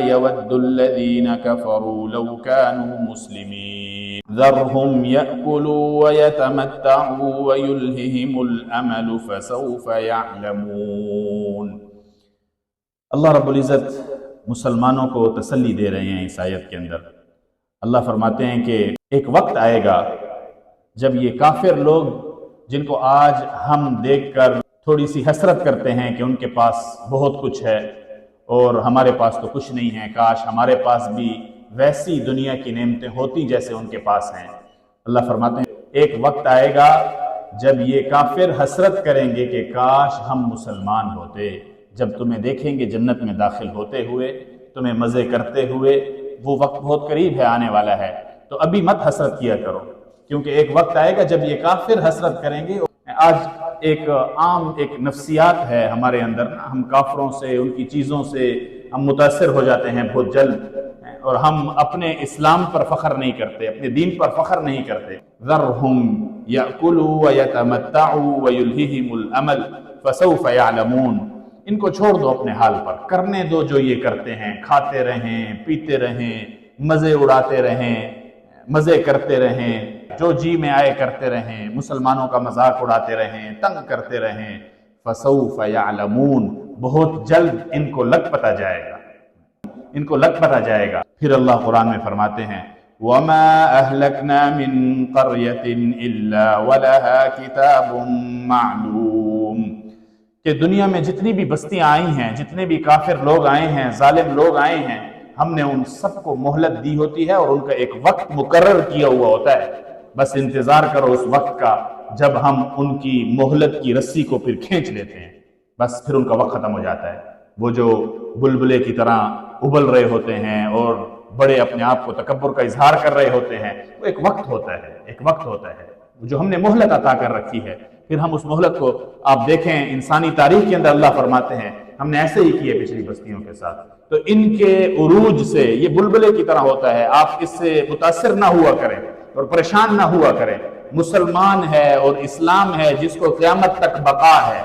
يود الذين كفروا لو كانوا مسلمين ذرهم يأكلوا ويتمتعوا ويلههم الأمل فسوف يعلمون۔ اللہ رب العزت مسلمانوں کو تسلی دے رہے ہیں اس آیت کے اندر۔ اللہ فرماتے ہیں کہ ایک وقت آئے گا جب یہ کافر لوگ جن کو آج ہم دیکھ کر تھوڑی سی حسرت کرتے ہیں کہ ان کے پاس بہت کچھ ہے اور ہمارے پاس تو کچھ نہیں ہے، کاش ہمارے پاس بھی ویسی دنیا کی نعمتیں ہوتی جیسے ان کے پاس ہیں۔ اللہ فرماتے ہیں ایک وقت آئے گا جب یہ کافر حسرت کریں گے کہ کاش ہم مسلمان ہوتے۔ جب تمہیں دیکھیں گے جنت میں داخل ہوتے ہوئے، تمہیں مزے کرتے ہوئے، وہ وقت بہت قریب ہے، آنے والا ہے، تو ابھی مت حسرت کیا کرو، کیونکہ ایک وقت آئے گا جب یہ کافر حسرت کریں گے۔ آج ایک عام ایک نفسیات ہے ہمارے اندر، ہم کافروں سے، ان کی چیزوں سے ہم متاثر ہو جاتے ہیں بہت جلد، اور ہم اپنے اسلام پر فخر نہیں کرتے، اپنے دین پر فخر نہیں کرتے۔ ذرہم یأکلوا ویتمتعوا ویلہہم الامل فسوف یعلمون۔ ان کو چھوڑ دو اپنے حال پر، کرنے دو جو یہ کرتے ہیں، کھاتے رہیں، پیتے رہیں، مزے اڑاتے رہیں، مزے کرتے رہیں، جو جی میں آئے کرتے رہیں، مسلمانوں کا مذاق اڑاتے رہیں، تنگ کرتے رہیں۔ فسوف یعلمون، بہت جلد ان کو لگ پتہ جائے گا، ان کو لگ پتہ جائے گا۔ پھر اللہ قرآن میں فرماتے ہیں وَمَا أَهْلَكْنَا مِن قَرْيَةٍ إِلَّا وَلَهَا كِتَابٌ مَّعْلُومٌ، کہ دنیا میں جتنی بھی بستیاں آئی ہیں، جتنے بھی کافر لوگ آئے ہیں، ظالم لوگ آئے ہیں، ہم نے ان سب کو مہلت دی ہوتی ہے اور ان کا ایک وقت مقرر کیا ہوا ہوتا ہے۔ بس انتظار کرو اس وقت کا جب ہم ان کی مہلت کی رسی کو پھر کھینچ لیتے ہیں، بس پھر ان کا وقت ختم ہو جاتا ہے۔ وہ جو بلبلے کی طرح ابل رہے ہوتے ہیں اور بڑے اپنے آپ کو تکبر کا اظہار کر رہے ہوتے ہیں، وہ ایک وقت ہوتا ہے، ایک وقت ہوتا ہے جو ہم نے مہلت عطا کر رکھی ہے۔ پھر ہم اس مہلت کو، آپ دیکھیں انسانی تاریخ کے اندر اللہ فرماتے ہیں ہم نے ایسے ہی کیے پچھلی بستیوں کے ساتھ، تو ان کے عروج سے یہ بلبلے کی طرح ہوتا ہے، آپ اس سے متاثر نہ ہوا کریں اور پریشان نہ ہوا کریں۔ مسلمان ہے اور اسلام ہے جس کو قیامت تک بقا ہے،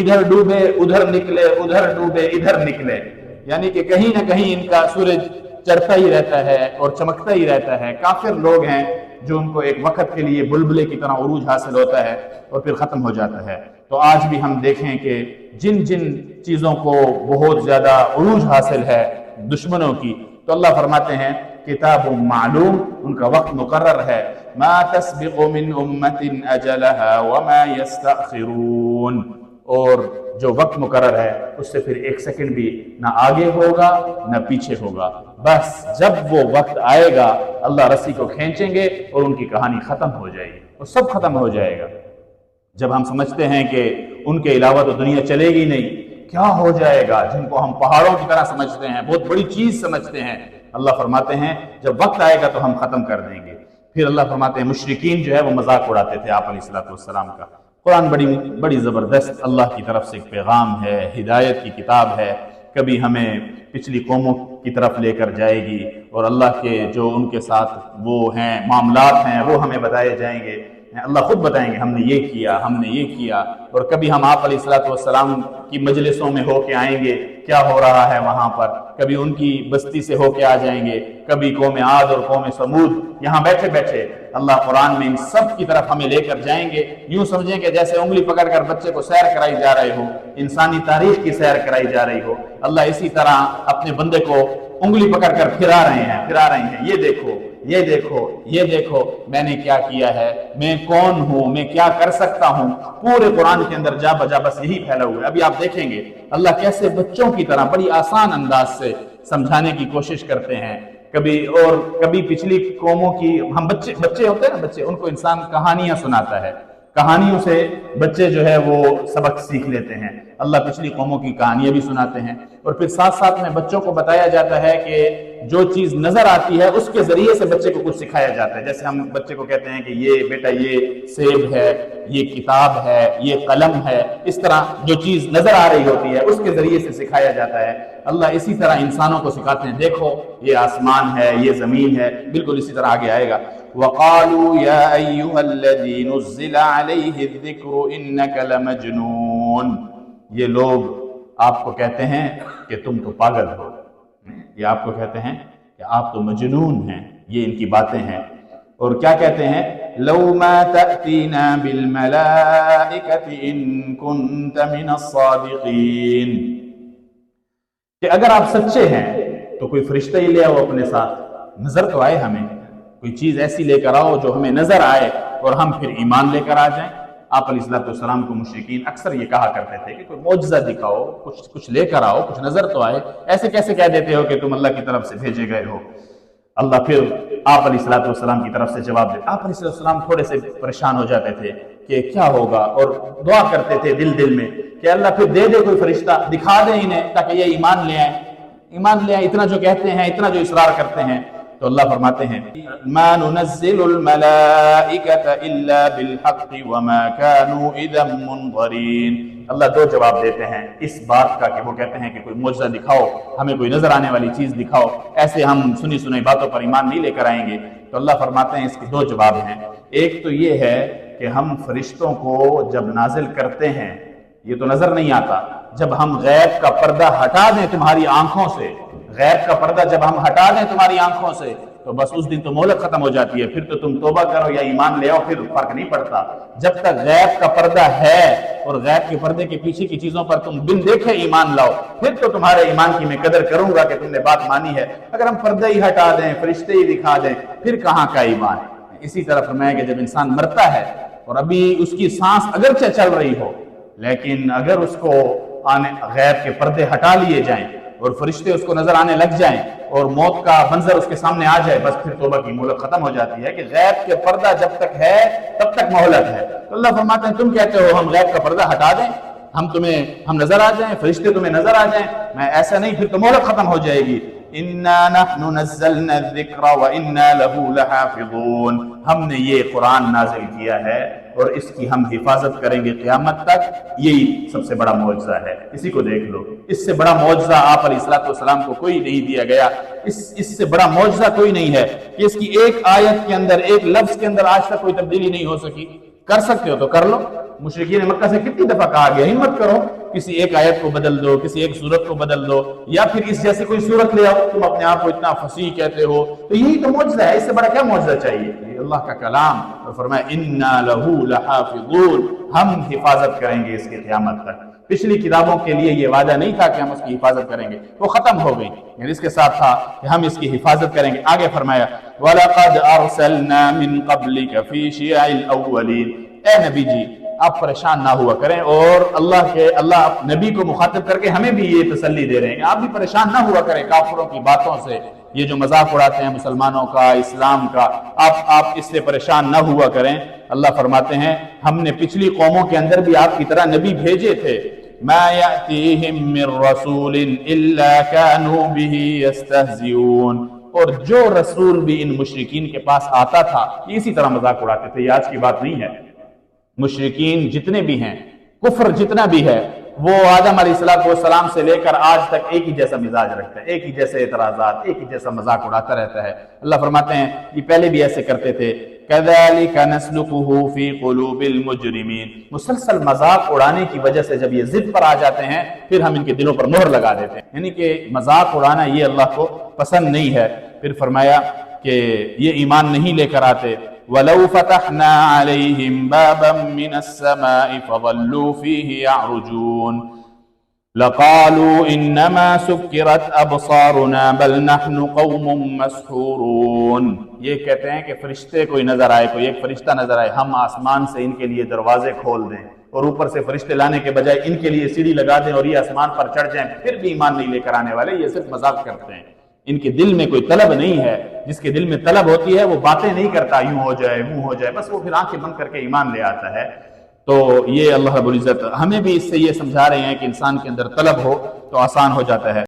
ادھر ڈوبے ادھر نکلے، ادھر ڈوبے ادھر نکلے، یعنی کہ کہیں نہ کہیں ان کا سورج چڑھتا ہی رہتا ہے اور چمکتا ہی رہتا ہے۔ کافر لوگ ہیں جو ان کو ایک وقت کے لیے بلبلے کی طرح عروج حاصل ہوتا ہے اور پھر ختم ہو جاتا ہے۔ تو آج بھی ہم دیکھیں کہ جن جن چیزوں کو بہت زیادہ عروج حاصل ہے دشمنوں کی، تو اللہ فرماتے ہیں کتاب معلوم، ان کا وقت مقرر ہے۔ ما تسبق من امت اجلها وما يستأخرون، اور جو وقت مقرر ہے اس سے پھر ایک سیکنڈ بھی نہ آگے ہوگا نہ پیچھے ہوگا۔ بس جب وہ وقت آئے گا اللہ رسی کو کھینچیں گے اور ان کی کہانی ختم ہو جائے گی، وہ سب ختم ہو جائے گا۔ جب ہم سمجھتے ہیں کہ ان کے علاوہ تو دنیا چلے گی نہیں، کیا ہو جائے گا، جن کو ہم پہاڑوں کی طرح سمجھتے ہیں، بہت بڑی چیز سمجھتے ہیں، اللہ فرماتے ہیں جب وقت آئے گا تو ہم ختم کر دیں گے۔ پھر اللہ فرماتے ہیں مشرکین جو ہے وہ مذاق اڑاتے تھے آپ علیہ السلام کا۔ قرآن بڑی زبردست اللہ کی طرف سے ایک پیغام ہے، ہدایت کی کتاب ہے، کبھی ہمیں پچھلی قوموں کی طرف لے کر جائے گی اور اللہ کے جو ان کے ساتھ وہ ہیں معاملات ہیں وہ ہمیں بتائے جائیں گے، اللہ خود بتائیں گے ہم نے یہ کیا، ہم نے یہ کیا۔ اور کبھی ہم آپ علیہ السلام کی مجلسوں میں ہو کے آئیں گے، کیا ہو رہا ہے وہاں پر، کبھی ان کی بستی سے ہو کے آ جائیں گے، کبھی قوم عاد اور قوم سمود، یہاں بیٹھے بیٹھے اللہ قرآن میں ان سب کی طرف ہمیں لے کر جائیں گے۔ یوں سمجھیں کہ جیسے انگلی پکڑ کر بچے کو سیر کرائی جا رہے ہو، انسانی تاریخ کی سیر کرائی جا رہی ہو، اللہ اسی طرح اپنے بندے کو انگلی پکڑ کر پھرا رہے ہیں، یہ دیکھو، یہ دیکھو، یہ دیکھو میں نے کیا کیا ہے، میں کون ہوں، میں کیا کر سکتا ہوں۔ پورے قرآن کے اندر جا بجا بس یہی پھیلا ہوا ہے۔ ابھی آپ دیکھیں گے اللہ کیسے بچوں کی طرح بڑی آسان انداز سے سمجھانے کی کوشش کرتے ہیں۔ کبھی پچھلی قوموں کی، ہم بچے ہوتے ہیں نا، بچے، ان کو انسان کہانیاں سناتا ہے، کہانیوں سے بچے جو ہے وہ سبق سیکھ لیتے ہیں۔ اللہ پچھلی قوموں کی کہانیاں بھی سناتے ہیں اور پھر ساتھ ساتھ میں بچوں کو بتایا جاتا ہے کہ جو چیز نظر آتی ہے اس کے ذریعے سے بچے کو کچھ سکھایا جاتا ہے۔ جیسے ہم بچے کو کہتے ہیں کہ یہ بیٹا یہ سیب ہے، یہ کتاب ہے، یہ قلم ہے، اس طرح جو چیز نظر آ رہی ہوتی ہے اس کے ذریعے سے سکھایا جاتا ہے۔ اللہ اسی طرح انسانوں کو سکھاتے ہیں، دیکھو یہ آسمان ہے، یہ زمین ہے، بالکل اسی طرح آگے آئے گا۔ وَقَالُوا يَا أَيُّهَا الَّذِي نُزِّلَ عَلَيْهِ الذِّكْرُ إِنَّكَ لَمَجْنُونَ، یہ لوگ آپ کو کہتے ہیں کہ تم تو پاگل ہو، یہ آپ کو کہتے ہیں کہ آپ تو مجنون ہیں، یہ ان کی باتیں ہیں۔ اور کیا کہتے ہیں؟ لو ما تأتینا بالملائکۃ ان کنت من الصادقین، کہ اگر آپ سچے ہیں تو کوئی فرشتہ ہی لے آؤ اپنے ساتھ، نظر تو آئے ہمیں، کوئی چیز ایسی لے کر آؤ جو ہمیں نظر آئے اور ہم پھر ایمان لے کر آ جائیں۔ آپ علیہ السلام کو مشرکین اکثر یہ کہا کرتے تھے کہ کوئی معجزہ دکھاؤ، کچھ لے کر آؤ، کچھ نظر تو آئے، ایسے کیسے کہہ دیتے ہو کہ تم اللہ کی طرف سے بھیجے گئے ہو؟ اللہ پھر آپ علیہ السلام کی طرف سے جواب دیتے۔ آپ علیہ السلام تھوڑے سے پریشان ہو جاتے تھے کہ کیا ہوگا، اور دعا کرتے تھے دل میں کہ اللہ پھر دے دے کوئی فرشتہ، دکھا دے انہیں تاکہ یہ ایمان لے آئیں، اتنا جو کہتے ہیں، اتنا جو اصرار کرتے ہیں۔ تو اللہ فرماتے ہیں ما ننزل الملائکۃ الا بالحق وما كانوا اذا منظرین۔ اللہ دو جواب دیتے ہیں اس بات کا کہ وہ کہتے ہیں کہ کوئی معجزہ دکھاؤ، ہمیں کوئی نظر آنے والی چیز دکھاؤ، ایسے ہم سنی سنائی باتوں پر ایمان نہیں لے کر آئیں گے۔ تو اللہ فرماتے ہیں اس کے دو جواب ہیں۔ ایک تو یہ ہے کہ ہم فرشتوں کو جب نازل کرتے ہیں یہ تو نظر نہیں آتا، جب ہم غیب کا پردہ ہٹا دیں تمہاری آنکھوں سے، غیب کا پردہ جب ہم ہٹا دیں تمہاری آنکھوں سے تو بس اس دن تو مہلت ختم ہو جاتی ہے، پھر تو تم توبہ کرو یا ایمان لے آؤ، پھر فرق نہیں پڑتا۔ جب تک غیب کا پردہ ہے اور غیب کے پردے کے پیچھے کی چیزوں پر تم بن دیکھے ایمان لاؤ، پھر تو تمہارے ایمان کی میں قدر کروں گا کہ تم نے بات مانی ہے۔ اگر ہم پردہ ہی ہٹا دیں، فرشتے ہی دکھا دیں، پھر کہاں کا ایمان؟ اسی طرح فرمایا کہ جب انسان مرتا ہے اور ابھی اس کی سانس اگرچہ چل رہی ہو، لیکن اگر اس کو غیب کے پردے ہٹا لیے جائیں اور فرشتے اس کو نظر آنے لگ جائیں اور موت کا منظر اس کے سامنے آ جائے، بس پھر توبہ کی مہلت ختم ہو جاتی ہے کہ غیب کے پردہ جب تک ہے تب تک مہلت ہے۔ تو اللہ فرماتے ہیں تم کہتے ہو ہم غیب کا پردہ ہٹا دیں، ہم نظر آ جائیں، فرشتے تمہیں نظر آ جائیں، میں ایسا نہیں، پھر تو مہلت ختم ہو جائے گی۔ اِنَّا نَحْنُ نَزَّلْنَا الذِّكْرَ وَإِنَّا لَهُ لَحَافِظُونَ، ہم نے یہ قرآن نازل کیا ہے اور اس کی ہم حفاظت کریں گے قیامت تک، یہی سب سے بڑا معجزہ ہے۔ اسی کو دیکھ لو، اس سے بڑا معجزہ آپ علیہ السلام کو کوئی نہیں دیا گیا، اس سے بڑا معجزہ کوئی نہیں ہے کہ اس کی ایک آیت کے اندر، ایک لفظ کے اندر آج تک کوئی تبدیلی نہیں ہو سکی۔ کر سکتے ہو تو کر لو۔ مشرکین مکہ سے کتنی دفعہ کہا گیا ہمت کرو، کسی ایک آیت کو بدل دو، کسی ایک صورت کو بدل دو، یا پھر اس جیسی کوئی صورت لے آؤ، تم اپنے آپ کو اتنا فصیح کہتے ہو، تو یہی تو معجزہ ہے، اس سے بڑا کیا معجزہ چاہیے؟ یہ اللہ کا کلام، اور فرمایا اِنَّا لَهُ لَحَافِظُونَ، ہم حفاظت کریں گے اس کی قیامت تک۔ پچھلی کتابوں کے لیے یہ وعدہ نہیں تھا کہ ہم اس کی حفاظت کریں گے، وہ ختم ہو گئی، یعنی اس کے ساتھ تھا کہ ہم اس کی حفاظت کریں گے۔ آگے فرمایا وَلَقَدْ أَرْسَلْنَا مِن قَبْلِكَ فِي شِيَعِ الْأَوَّلِينَ، اے نبی جی آپ پریشان نہ ہوا کریں، اور اللہ نبی کو مخاطب کر کے ہمیں بھی یہ تسلی دے رہے ہیں کہ آپ بھی پریشان نہ ہوا کریں کافروں کی باتوں سے، یہ جو مذاق اڑاتے ہیں مسلمانوں کا، اسلام کا، آپ اس سے پریشان نہ ہوا کریں۔ اللہ فرماتے ہیں ہم نے پچھلی قوموں کے اندر بھی آپ کی طرح نبی بھیجے تھے، مَا يَأْتِيهِم مِّن رَّسُولٍ إِلَّا كَانُوا بِهِ يَسْتَهْزِئُونَ، اور جو رسول بھی ان مشرکین کے پاس آتا تھا یہ اسی طرح مذاق اڑاتے تھے۔ یہ آج کی بات نہیں ہے، مشرکین جتنے بھی ہیں، کفر جتنا بھی ہے، وہ آدم علیہ السلام سے لے کر آج تک ایک ہی جیسا مزاج رکھتا ہے، ایک ہی جیسے اعتراضات، ایک ہی جیسا مذاق اڑاتا رہتا ہے۔ اللہ فرماتے ہیں یہ پہلے بھی ایسے کرتے تھے، كَذَلِكَ نَسْلُكُهُ فِي قُلُوبِ الْمُجْرِمِينَ، مسلسل مذاق اڑانے کی وجہ سے جب یہ ضد پر آ جاتے ہیں پھر ہم ان کے دلوں پر مہر لگا دیتے ہیں، یعنی کہ مذاق اڑانا یہ اللہ کو پسند نہیں ہے۔ پھر فرمایا کہ یہ ایمان نہیں لے کر آتے، وَلَوْ فَتَحْنَا عَلَيْهِمْ بَابًا مِّنَ السَّمَاءِ فَظَلُّوا فِيهِ يَعْرُجُونَ لَقَالُوا إِنَّمَا سُكِّرَتْ أَبْصَارُنَا بَلْ نَحْنُ قَوْمٌ مَسْحُورُونَ، یہ کہتے ہیں کہ فرشتے کوئی نظر آئے، کوئی ایک فرشتہ نظر آئے، ہم آسمان سے ان کے لیے دروازے کھول دیں اور اوپر سے فرشتے لانے کے بجائے ان کے لیے سیڑھی لگا دیں اور یہ آسمان پر چڑھ جائیں، پھر بھی ایمان نہیں لے کر آنے والے، یہ صرف مذاق کرتے ہیں۔ ان کے دل میں کوئی طلب نہیں ہے، جس کے دل میں طلب ہوتی ہے وہ باتیں نہیں کرتا یوں ہو جائے وہ ہو جائے، بس وہ پھر آنکھیں بند کر کے ایمان لے آتا ہے۔ تو یہ اللہ رب العزت ہمیں بھی اس سے یہ سمجھا رہے ہیں کہ انسان کے اندر طلب ہو تو آسان ہو جاتا ہے۔